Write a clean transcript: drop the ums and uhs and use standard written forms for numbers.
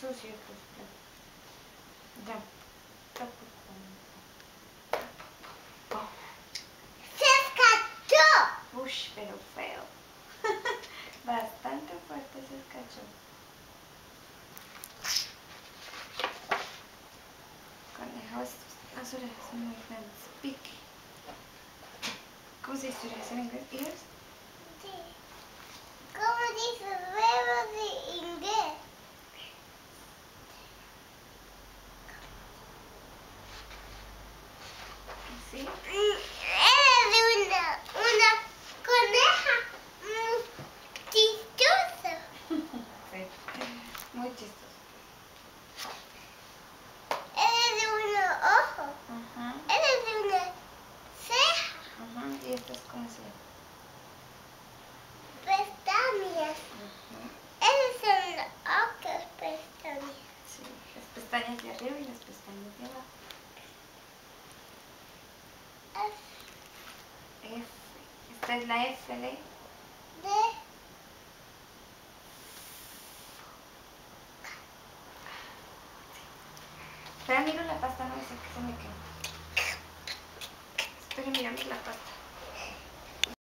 sucio estos platos. Ya, tampoco. ¡Se escachó! Uy, pero feo. Bastante fuerte se escachó. Conejo, las orejas son muy grandes. Pique. ¿Cómo se dice orejas en inglés? ¿Ears? Sí. ¿Cómo dices huevos en inglés? ¿Sí? Eres una coneja muy chistosa. Sí. Muy chistoso. Eres un ojo. Ajá. Eres una ceja. Ajá. ¿Y esto es cómo se llama? Pestañas. Ajá. Esas son las otras pestañas. Sí. Las pestañas de arriba y las pestañas de abajo. F. Esta es la F de... Espera, miro la pasta, no sé qué se me queda. Espera, mira la pasta.